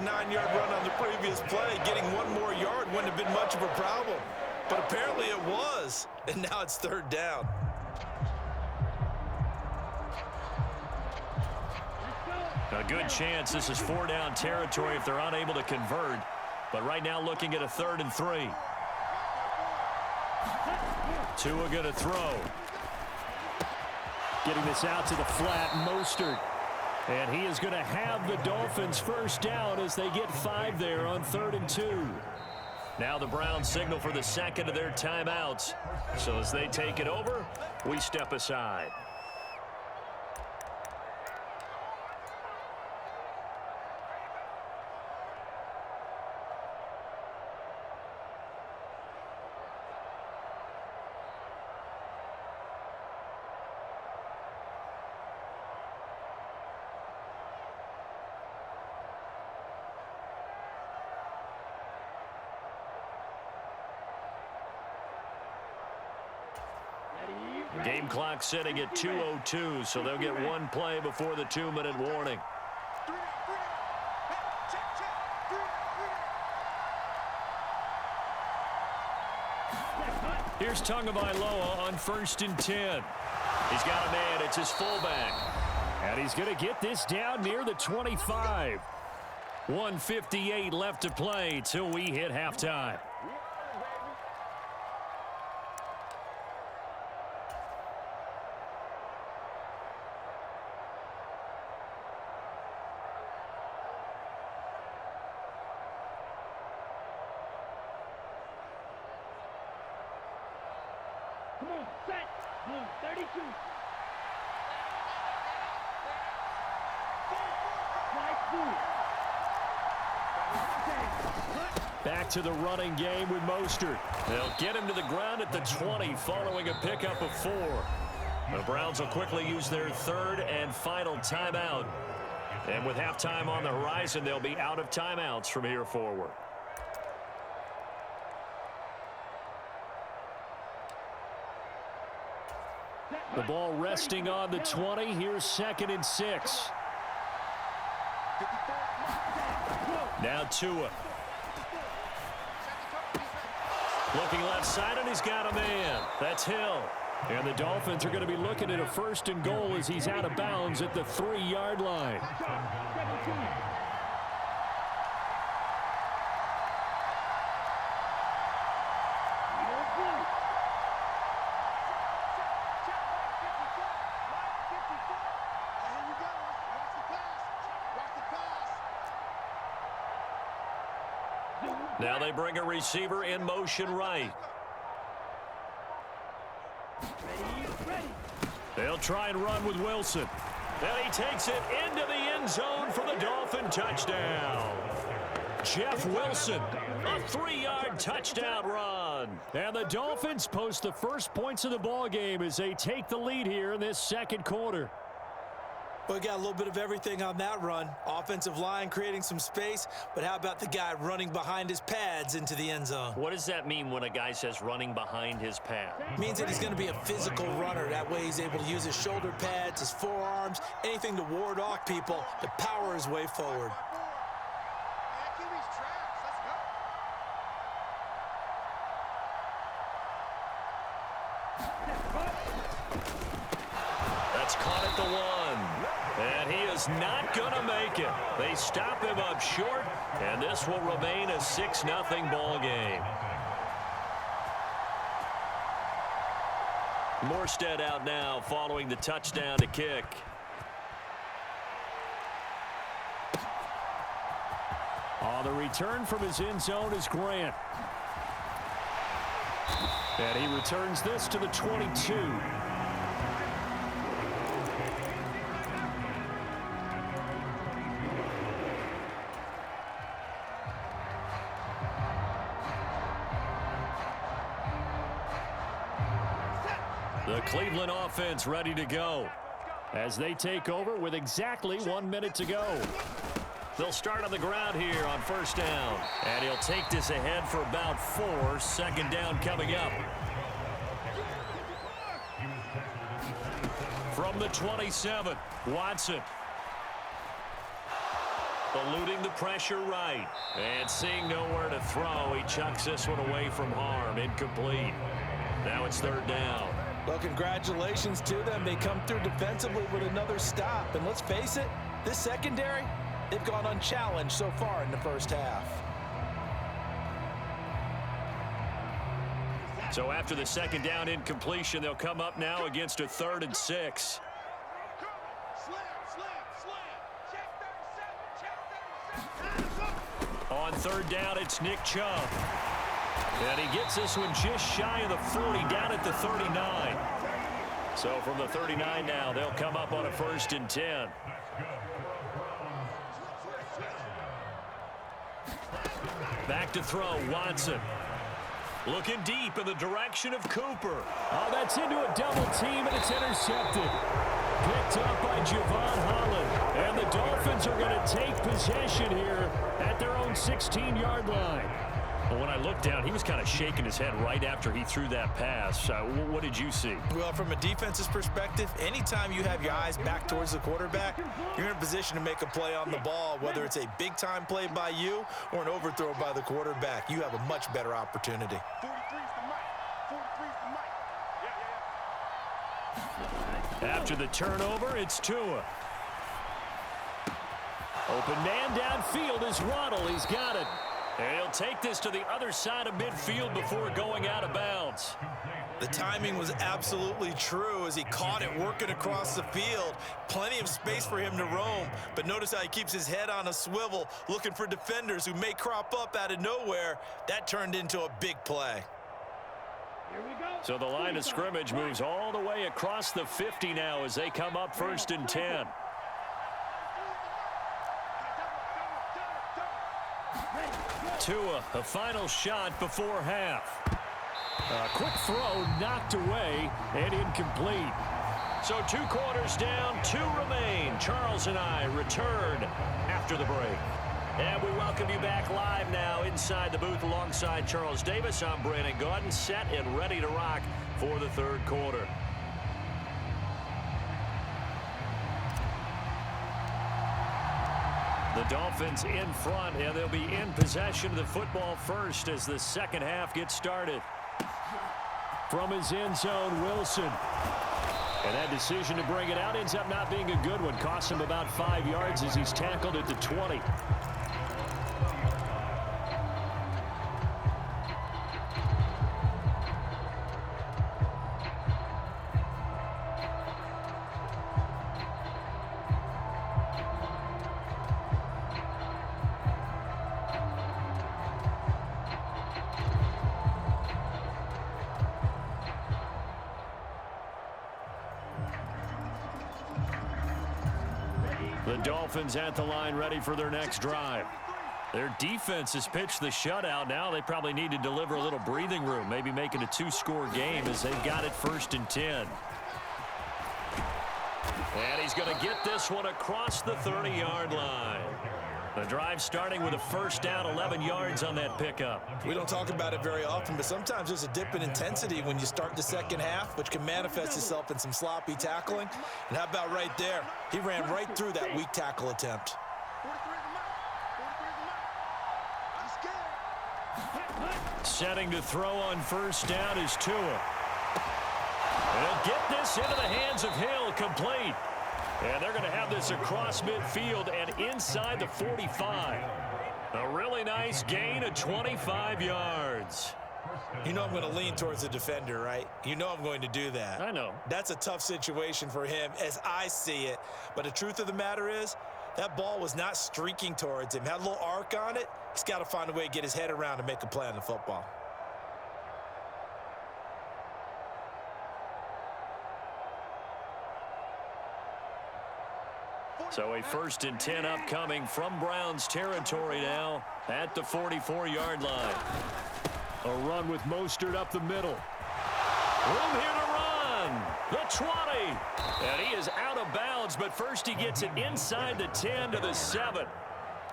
9-yard run on the previous play. Getting one more yard wouldn't have been much of a problem. But apparently it was, and now it's third down. A good chance this is 4-down territory if they're unable to convert. But right now looking at a 3rd and 3. Tua going to throw. Getting this out to the flat, Mostert. And he is going to have the Dolphins first down as they get 5 there on 3rd and 2. Now the Browns signal for the second of their timeouts. So as they take it over, we step aside. Game clock sitting at 2:02, so they'll get one play before the 2-minute warning. Here's Tagovailoa on 1st and 10. He's got a man. It's his fullback. And he's going to get this down near the 25. 1:58 left to play till we hit halftime. Come on, set. Blue, 32. Back to the running game with Mostert. They'll get him to the ground at the 20 following a pickup of 4. The Browns will quickly use their 3rd and final timeout. And with halftime on the horizon, they'll be out of timeouts from here forward. The ball resting on the 20. Here's 2nd and 6. Now Tua. Looking left side, and he's got a man. That's Hill. And the Dolphins are going to be looking at a 1st and goal as he's out of bounds at the 3-yard line. Now they bring a receiver in motion right. They'll try and run with Wilson. Then he takes it into the end zone for the Dolphin touchdown. Jeff Wilson, a 3-yard touchdown run. And the Dolphins post the first points of the ball game as they take the lead here in this 2nd quarter. Well, we got a little bit of everything on that run. Offensive line creating some space, but how about the guy running behind his pads into the end zone? What does that mean when a guy says running behind his pad? It means that he's going to be a physical runner. That way he's able to use his shoulder pads, his forearms, anything to ward off people to power his way forward. That's caught at the 1. And he is not going to make it. They stop him up short, and this will remain a 6-0 ball game. Morstead out now following the touchdown to kick. On the return from his end zone is Grant. And he returns this to the 22. The Cleveland offense ready to go as they take over with exactly 1 minute to go. They'll start on the ground here on 1st down. And he'll take this ahead for about 4. 2nd down coming up. From the 27, Watson. Eluding the pressure right. And seeing nowhere to throw, he chucks this one away from harm. Incomplete. Now it's third down. Well, congratulations to them. They come through defensively with another stop. And let's face it, this secondary, they've gone unchallenged so far in the first half. So after the second down incompletion, they'll come up now against a 3rd and 6. On third down, it's Nick Chubb. And he gets this one just shy of the 40, down at the 39. So from the 39 now, they'll come up on a 1st and 10. Back to throw, Watson. Looking deep in the direction of Cooper. Oh, that's into a double team, and it's intercepted. Picked up by Javon Holland. And the Dolphins are going to take possession here at their own 16-yard line. Well, when I looked down, he was kind of shaking his head right after he threw that pass. What did you see? Well, from a defense's perspective, anytime you have your eyes back towards the quarterback, you're in a position to make a play on the ball, whether it's a big-time play by you or an overthrow by the quarterback. You have a much better opportunity. 43's the mic. 43's the mic. After the turnover, it's Tua. Open man downfield is Waddle. He's got it. And he'll take this to the other side of midfield before going out of bounds. The timing was absolutely true as he caught it working across the field. Plenty of space for him to roam, but notice how he keeps his head on a swivel, looking for defenders who may crop up out of nowhere. That turned into a big play. Here we go. So the line of scrimmage moves all the way across the 50 now as they come up 1st and 10. Tua, a final shot before half. A quick throw knocked away and incomplete. So 2 quarters down, 2 remain. Charles and I return after the break. And we welcome you back live now inside the booth alongside Charles Davis. I'm Brandon Gaudin, set and ready to rock for the 3rd quarter. The Dolphins in front, and they'll be in possession of the football first as the second half gets started. From his end zone, Wilson. And that decision to bring it out ends up not being a good one. Costs him about 5 yards as he's tackled at the 20. The Dolphins at the line ready for their next drive. Their defense has pitched the shutout. Now they probably need to deliver a little breathing room, maybe make it a 2-score game as they've got it 1st and 10. And he's going to get this one across the 30-yard line. The drive starting with a 1st down, 11 yards on that pickup. We don't talk about it very often, but sometimes there's a dip in intensity when you start the second half, which can manifest itself in some sloppy tackling. And how about right there? He ran right through that weak tackle attempt. 43's the mic. 43's the mic. Setting to throw on 1st down is Tua. And he'll get this into the hands of Hill, complete. And they're going to have this across midfield and inside the 45. A really nice gain of 25 yards. You know I'm going to lean towards the defender, right? You know I'm going to do that. I know. That's a tough situation for him as I see it. But the truth of the matter is, that ball was not streaking towards him. Had a little arc on it. He's got to find a way to get his head around and make a play on the football. So a 1st and 10 upcoming from Browns territory now at the 44-yard line. A run with Mostert up the middle. Room here to run. The 20. And he is out of bounds, but first he gets it inside the 10 to the 7.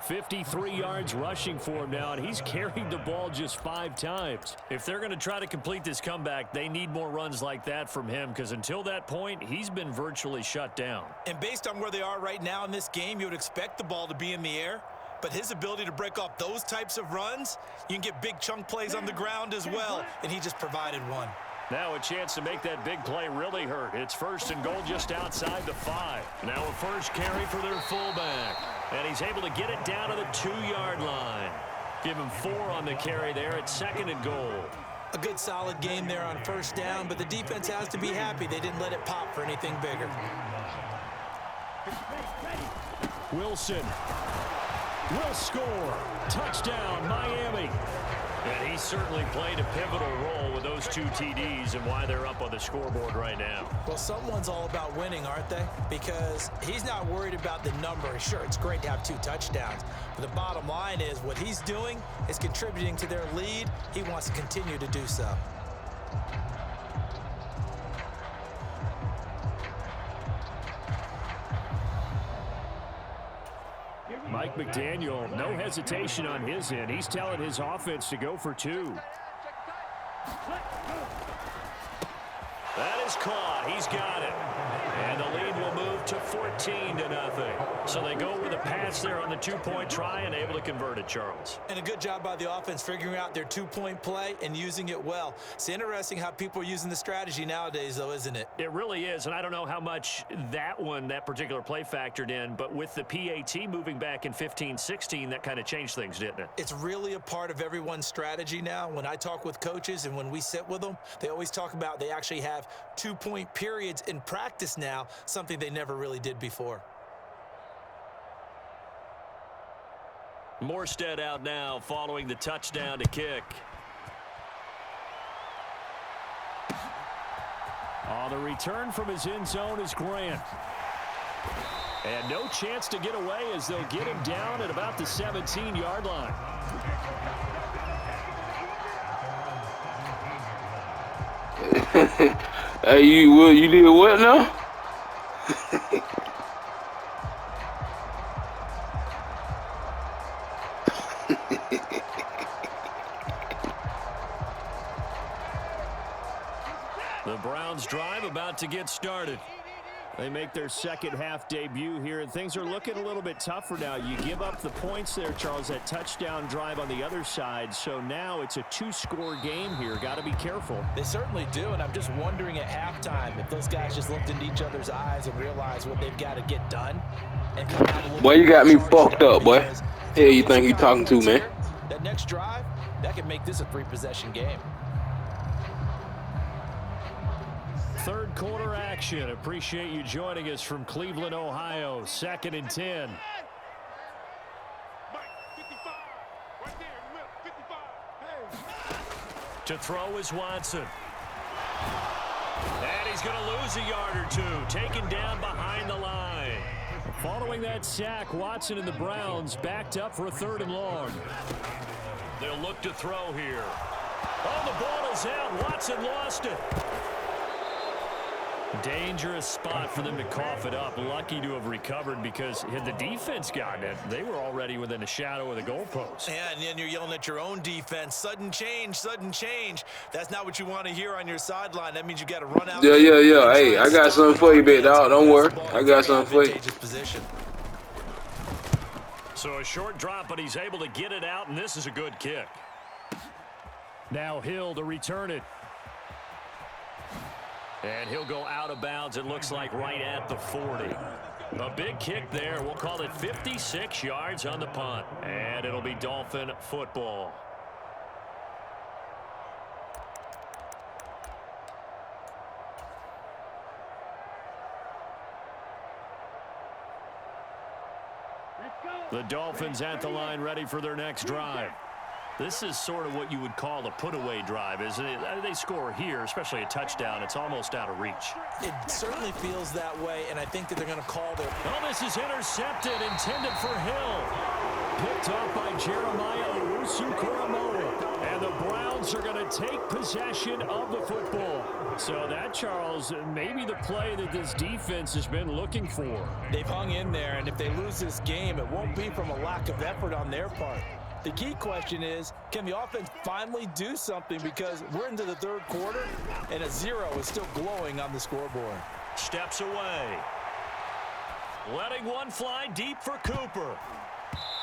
53 yards rushing for him now, and he's carried the ball just 5 times. If they're going to try to complete this comeback, they need more runs like that from him, because until that point, he's been virtually shut down. And based on where they are right now in this game, you would expect the ball to be in the air. But his ability to break off those types of runs, you can get big chunk plays on the ground as well, and he just provided one. Now a chance to make that big play really hurt. It's 1st and goal just outside the 5. Now a first carry for their fullback. And he's able to get it down to the 2-yard line. Give him 4 on the carry there at 2nd and goal. A good solid game there on 1st down, but the defense has to be happy they didn't let it pop for anything bigger. Wilson will score. Touchdown, Miami. And he certainly played a pivotal role with those 2 TDs and why they're up on the scoreboard right now. Well, someone's all about winning, aren't they? Because he's not worried about the number. Sure, it's great to have 2 touchdowns. But the bottom line is what he's doing is contributing to their lead. He wants to continue to do so. Mike McDaniel, no hesitation on his end. He's telling his offense to go for 2. That is caught. He's got it. And the lead will move to 14-0. So they go with a pass there on the 2-point try and able to convert it, Charles. And a good job by the offense figuring out their 2-point play and using it well. It's interesting how people are using the strategy nowadays, though, isn't it? It really is, and I don't know how much that particular play factored in, but with the PAT moving back in 15-16, that kind of changed things, didn't it? It's really a part of everyone's strategy now. When I talk with coaches and when we sit with them, they always talk about they actually have 2-point periods in practice now, something they never really did before. Morstead out now following the touchdown to kick. The return from his end zone is Grant. And no chance to get away as they'll get him down at about the 17-yard line. Hey, you did what now? The Browns drive about to get started. They make their second half debut here, and things are looking a little bit tougher now. You give up the points there, Charles, that touchdown drive on the other side. So now it's a 2-score game here. Got to be careful. They certainly do, and I'm just wondering at halftime if those guys just looked into each other's eyes and realized what they've got to get done. And come out a little Boy, you got me charged fucked up, boy. because Hell you think you talking to, man? That next drive, that could make this a 3-possession game. Third quarter action. Appreciate you joining us from Cleveland, Ohio. 2nd and 10. To throw is Watson. And he's going to lose a yard or 2. Taken down behind the line. Following that sack, Watson and the Browns backed up for a 3rd and long. They'll look to throw here. Oh, the ball is out. Watson lost it. Dangerous spot for them to cough it up. Lucky to have recovered because had the defense gotten it, they were already within a shadow of the goalpost. Yeah, and then you're yelling at your own defense. Sudden change, sudden change. That's not what you want to hear on your sideline. That means you got to run out. Yeah. Hey, I got something for you, big dog. Don't worry. I got something for you. Position. So a short drop, but he's able to get it out, and this is a good kick. Now Hill to return it. And he'll go out of bounds, it looks like, right at the 40. A big kick there. We'll call it 56 yards on the punt. And it'll be Dolphin football. The Dolphins at the line ready for their next drive. This is sort of what you would call a put-away drive, isn't it? They score here, especially a touchdown. It's almost out of reach. It certainly feels that way, and I think that they're going to call their... Oh, this is intercepted, intended for Hill. Picked off by Jeremiah Owusu-Koramoah. And the Browns are going to take possession of the football. So that, Charles, maybe the play that this defense has been looking for. They've hung in there, and if they lose this game, it won't be from a lack of effort on their part. The key question is, can the offense finally do something? Because we're into the 3rd quarter, and a 0 is still glowing on the scoreboard. Steps away. Letting one fly deep for Cooper.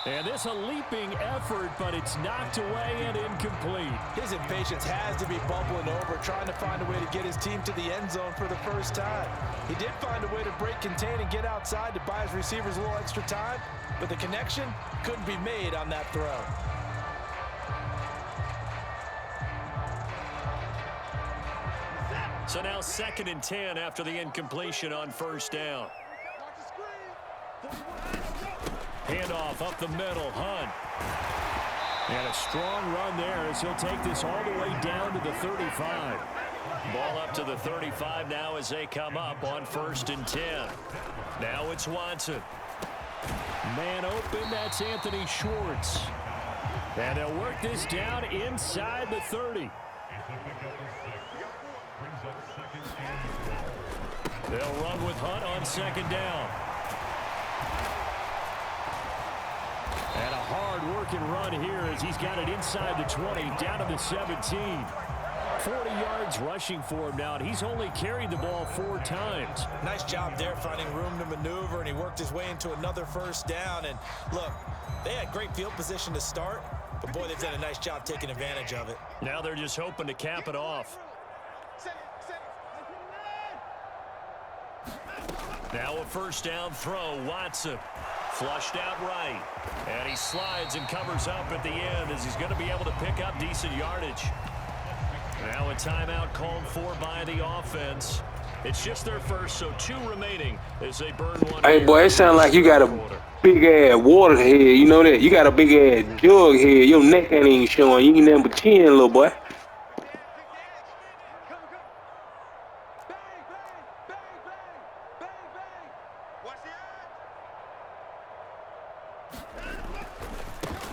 And this a leaping effort, but it's knocked away and incomplete. His impatience has to be bubbling over, trying to find a way to get his team to the end zone for the first time. He did find a way to break contain and get outside to buy his receivers a little extra time, but the connection couldn't be made on that throw. So now 2nd and 10 after the incompletion on first down. Handoff up the middle, Hunt. And a strong run there as he'll take this all the way down to the 35. Ball up to the 35 now as they come up on 1st and 10. Now it's Watson. Man open, that's Anthony Schwartz. And they'll work this down inside the 30. They'll run with Hunt on 2nd down. And a hard-working run here as he's got it inside the 20, down to the 17. 40 yards rushing for him now, and he's only carried the ball 4 times. Nice job there finding room to maneuver, and he worked his way into another first down. And look, they had great field position to start, but boy, they've done a nice job taking advantage of it. Now they're just hoping to cap it off. Now a first down throw, Watson. Flushed out right. And he slides and covers up at the end as he's going to be able to pick up decent yardage. Now a timeout called for by the offense. It's just their first, so 2 remaining as they burn one. Hey, boy, it sounds like you got a big-ass water head. You know that? You got a big-ass jug head. Your neck ain't even showing. You ain't nothing but chin, little boy.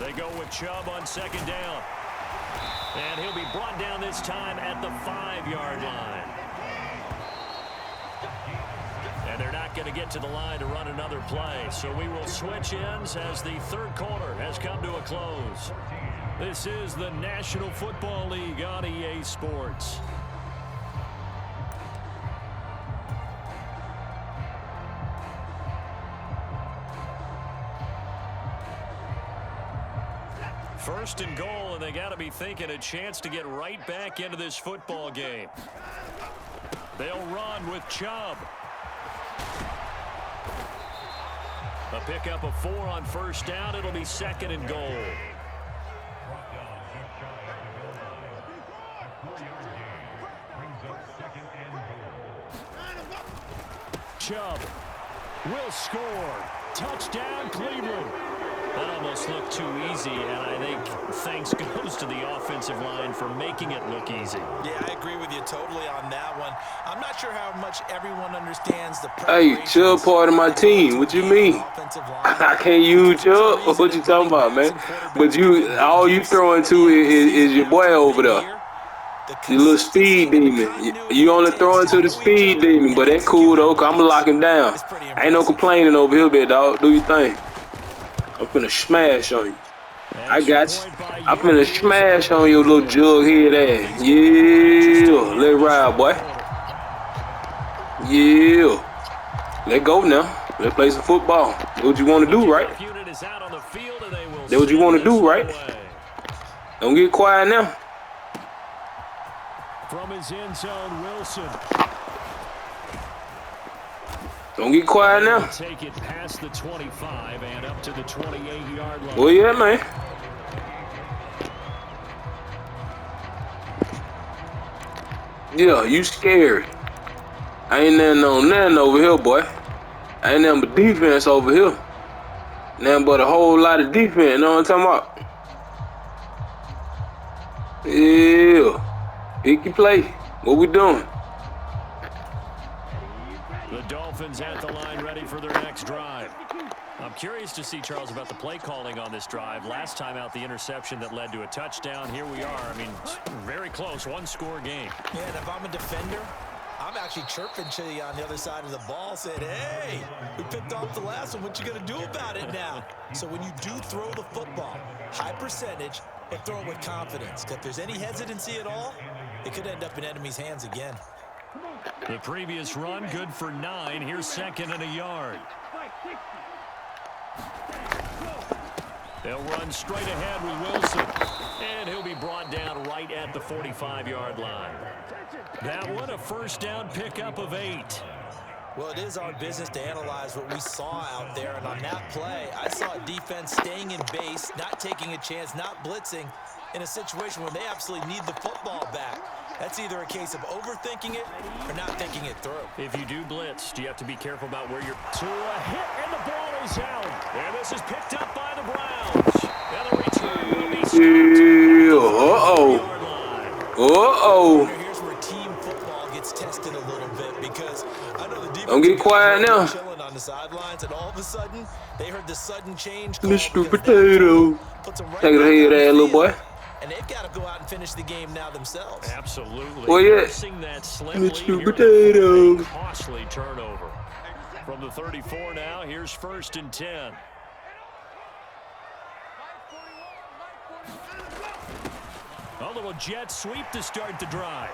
They go with Chubb on 2nd down. And he'll be brought down this time at the 5-yard line. And they're not going to get to the line to run another play. So we will switch ends as the 3rd quarter has come to a close. This is the National Football League on EA Sports. First and goal, and they got to be thinking a chance to get right back into this football game. They'll run with Chubb. A pickup of 4 on first down. It'll be 2nd and goal. Chubb will score. Touchdown, Cleveland. That almost looked too easy, and I think thanks goes to the offensive line for making it look easy. Yeah, I agree with you totally on that one. I'm not sure how much everyone understands the Hey, Chubb part of my team. What you mean? I can't use Chubb. What you talking about, man? But all you throwing to is your boy over there. Your little speed demon. You only throwing to the speed demon, but that cool though, cause I'ma lock him down. Ain't no complaining over here, big dog. Do your thing. I'm finna smash on you. I got you. I'm finna smash on your little jug head ass. Yeah. Let it ride, boy. Yeah. Let go now. Let's play some football. That's what you want to do, right? That's what you want to do, right? Don't get quiet now. From his end zone, Wilson. Don't get quiet now. Take it past the 25 and up to the 28-yard line. Well, yeah, man. Yeah, you scared. I ain't nothing on nothing over here, boy. I ain't nothing but defense over here. Nothing but a whole lot of defense, you know what I'm talking about? Yeah. Pick your play. What we doing? The Dolphins at the line ready for their next drive. I'm curious to see, Charles, about the play calling on this drive. Last time out, the interception that led to a touchdown. Here we are. I mean, very close, one-score game. Yeah, and if I'm a defender, I'm actually chirping to you on the other side of the ball, saying, hey, we picked off the last one. What you going to do about it now? So when you do throw the football, high percentage, but throw it with confidence. If there's any hesitancy at all, it could end up in enemy's hands again. The previous run, good for 9. Here's 2nd and a yard. They'll run straight ahead with Wilson. And he'll be brought down right at the 45-yard line. That one, a first down pickup of 8. Well, it is our business to analyze what we saw out there, and on that play, I saw a defense staying in base, not taking a chance, not blitzing, in a situation where they absolutely need the football back. That's either a case of overthinking it or not thinking it through. If you do blitz, do you have to be careful about where you're... To a hit, and the ball is out. And this is picked up by the Browns. And the return will be Uh-oh. Here's where team football gets tested a little bit, because I know the defense... Don't get quiet now. ...chilling on the sidelines, and all of a sudden, they heard the sudden change call. Mr. Potato. Take it ahead, that little boy. And they've got to go out and finish the game now themselves. Absolutely. Well, yeah. Mr. Potato. Costly turnover. From the 34 now, here's 1st and 10. A little jet sweep to start the drive.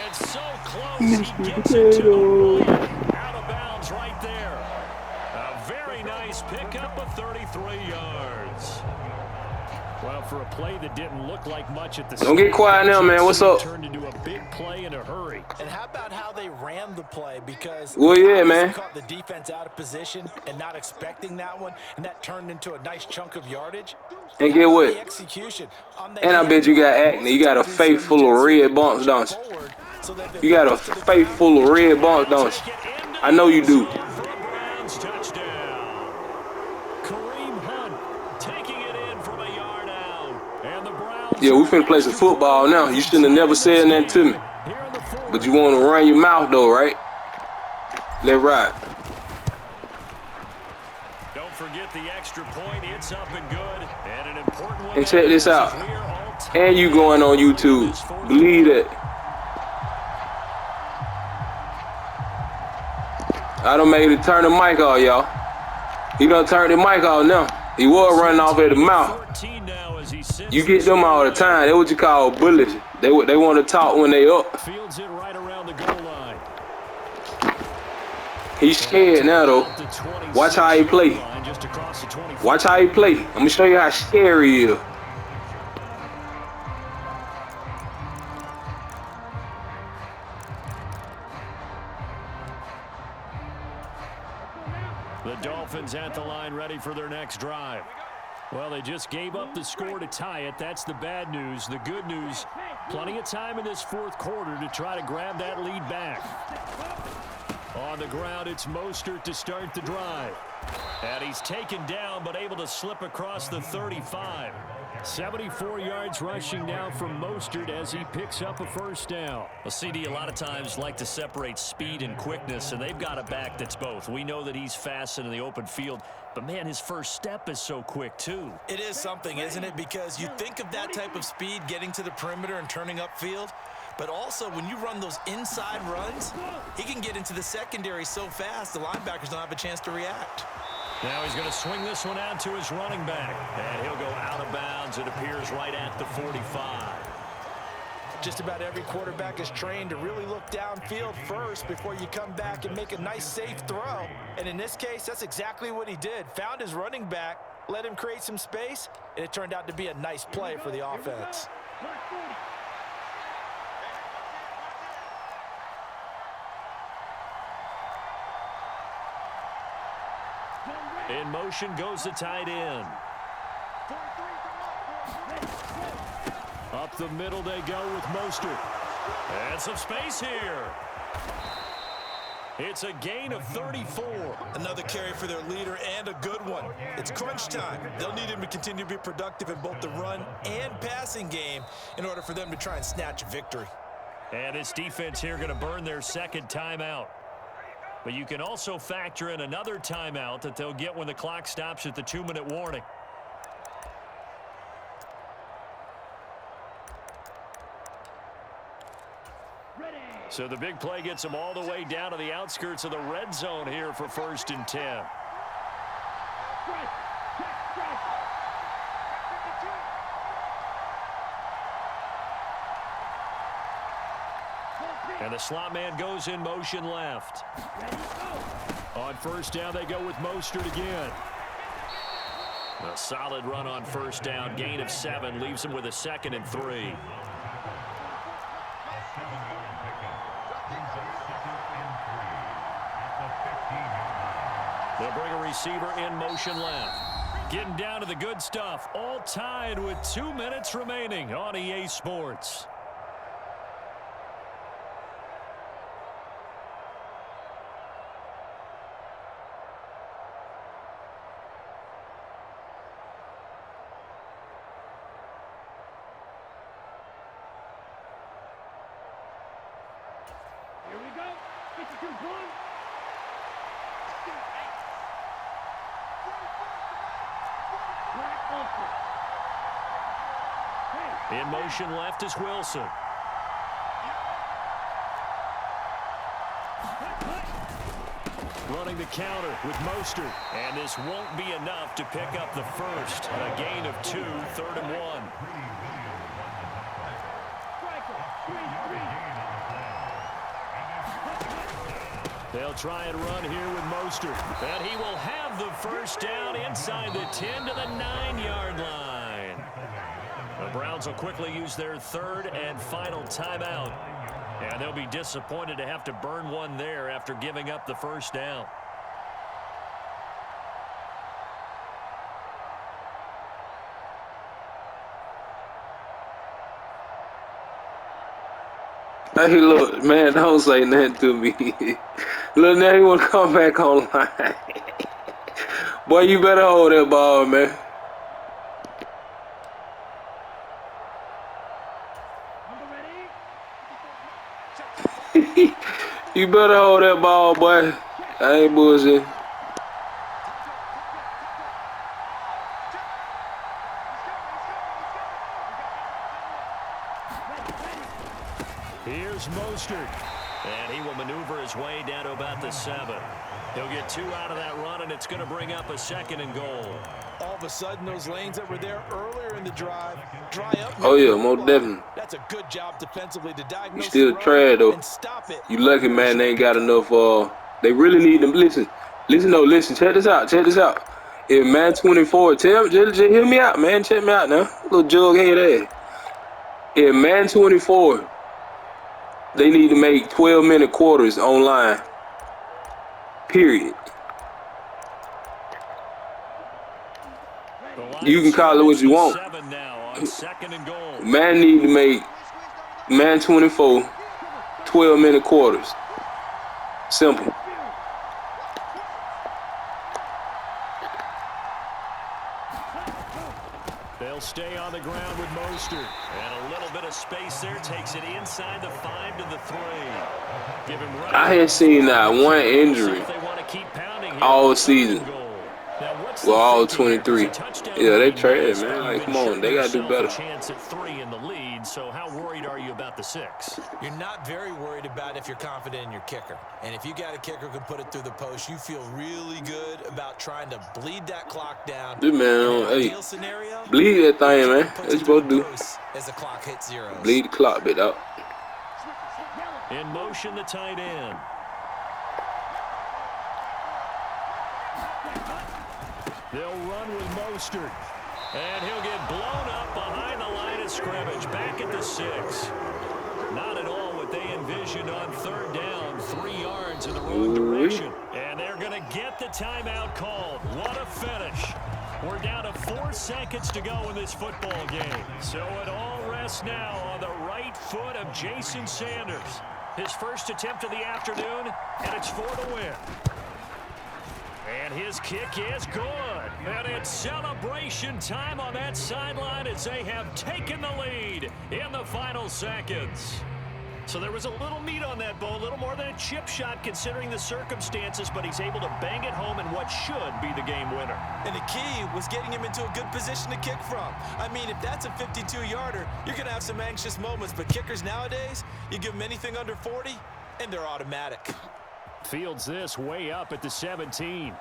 It's so close. He gets it to the out of bounds right there. A very nice pickup of 33 yards. Well, for a play that didn't look like much at the Don't get quiet now, man. What's up? Turned into a big play in a hurry. And how about how they ran the play? Because well, yeah, man. Caught the defense out of position and not expecting that one, and that turned into a nice chunk of yardage. And get what? The execution And I bet you got acne. You got a face full of red bumps, don't you? You got a face full of red bumps, don't you? I know you do. Yeah, we finna play some football now. You shouldn't have never said nothing to me. But you want to run your mouth, though, right? Let ride. Don't forget the extra point. It's up and good. And an important one. And check this out. And you going on YouTube. Believe that. I done made it turn the mic off, y'all. He done turned the mic off now. He was running off at the mouth. You get them all the time. That's what you call bullies. They want to talk when they up. Fields it right around the goal line. He's scared now, though. Watch how he play. Watch how he play. I'm gonna show you how scary he is. The Dolphins at the line, ready for their next drive. Well, they just gave up the score to tie it. That's the bad news. The good news, plenty of time in this fourth quarter to try to grab that lead back. On the ground, it's Mostert to start the drive. And he's taken down, but able to slip across the 35. 74 yards rushing now from Mostert as he picks up a first down. Well, CD, a lot of times like to separate speed and quickness, and they've got a back that's both. We know that he's fast in the open field, but, man, his first step is so quick, too. It is something, isn't it? Because you think of that type of speed getting to the perimeter and turning upfield, but also when you run those inside runs, he can get into the secondary so fast the linebackers don't have a chance to react. Now he's going to swing this one out to his running back. And he'll go out of bounds. It appears right at the 45. Just about every quarterback is trained to really look downfield first before you come back and make a nice, safe throw. And in this case, that's exactly what he did. Found his running back, let him create some space, and it turned out to be a nice play for the offense. In motion goes the tight end. Up the middle they go with Mostert. And some space here. It's a gain of 34. Another carry for their leader and a good one. It's crunch time. They'll need him to continue to be productive in both the run and passing game in order for them to try and snatch a victory. And this defense here going to burn their second timeout. But you can also factor in another timeout that they'll get when the clock stops at the 2-minute warning. So the big play gets them all the way down to the outskirts of the red zone here for 1st and 10. And the slot man goes in motion left. On first down, they go with Mostert again. A solid run on first down. Gain of 7 leaves him with a 2nd and 3. They'll bring a receiver in motion left. Getting down to the good stuff. All tied with 2 minutes remaining on EA Sports. Here we go. 52-1. In motion left is Wilson. Running the counter with Mostert. And this won't be enough to pick up the first. A gain of 2, 3rd and 1. They'll try and run here with Mostert. And he will have the first down inside the 10 to the 9-yard line. The Browns will quickly use their 3rd and final timeout. And they'll be disappointed to have to burn one there after giving up the first down. Hey, look, man, don't say nothing to me. Look, now you want to come back online. Boy, you better hold that ball, man. You better hold that ball, boy. I ain't bullshit. Here's Mostert. And he will maneuver his way down to about the 7. He'll get 2 out of that run, and it's going to bring up a 2nd and goal. All of a sudden, those lanes that were there earlier in the drive dry up. Oh, yeah, most definitely. That's a good job defensively to diagnose. You still trash, though. And stop it. You lucky, man, they ain't got enough. They really need them. Listen, check this out. If man 24, just hear me out, man. Check me out now. Little jughead ass. If man 24, they need to make 12-minute quarters online. Period. You can call it what you want. Man need to make man 24 12-minute quarters. Simple. They'll stay on the ground with Mostert. And a little bit of space there takes it inside the 5 to the 3. Give him right. I had seen that one injury all season. Well, all 23. Yeah, they trash, man. Like, come on, they gotta do better. Chance at 3 in the lead. So how worried are you about the 6? You're not very worried about if you're confident in your kicker. And if you got a kicker who can put it through the post, you feel really good about trying to bleed that clock down. Dude, man, hey, bleed that thing, man. That's what you supposed to do. As the clock hits 0. Bleed the clock bit out. In motion, the tight end. They'll run with Mostert. And he'll get blown up behind the line of scrimmage. Back at the 6. Not at all what they envisioned on 3rd down. 3 yards in the wrong direction. And they're going to get the timeout called. What a finish. We're down to 4 seconds to go in this football game. So it all rests now on the right foot of Jason Sanders. His first attempt of the afternoon, and it's for the win. And his kick is good. And it's celebration time on that sideline as they have taken the lead in the final seconds. So there was a little meat on that bone, a little more than a chip shot considering the circumstances, but he's able to bang it home in what should be the game winner. And the key was getting him into a good position to kick from. I mean, if that's a 52-yarder, you're going to have some anxious moments, but kickers nowadays, you give them anything under 40, and they're automatic. Fields this way up at the 17.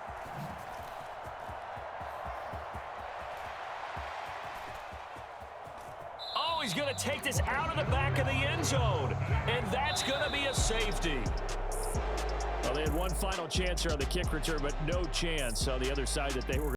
Oh, he's going to take this out of the back of the end zone. And that's going to be a safety. Well, they had one final chance here on the kick return, but no chance on the other side that they were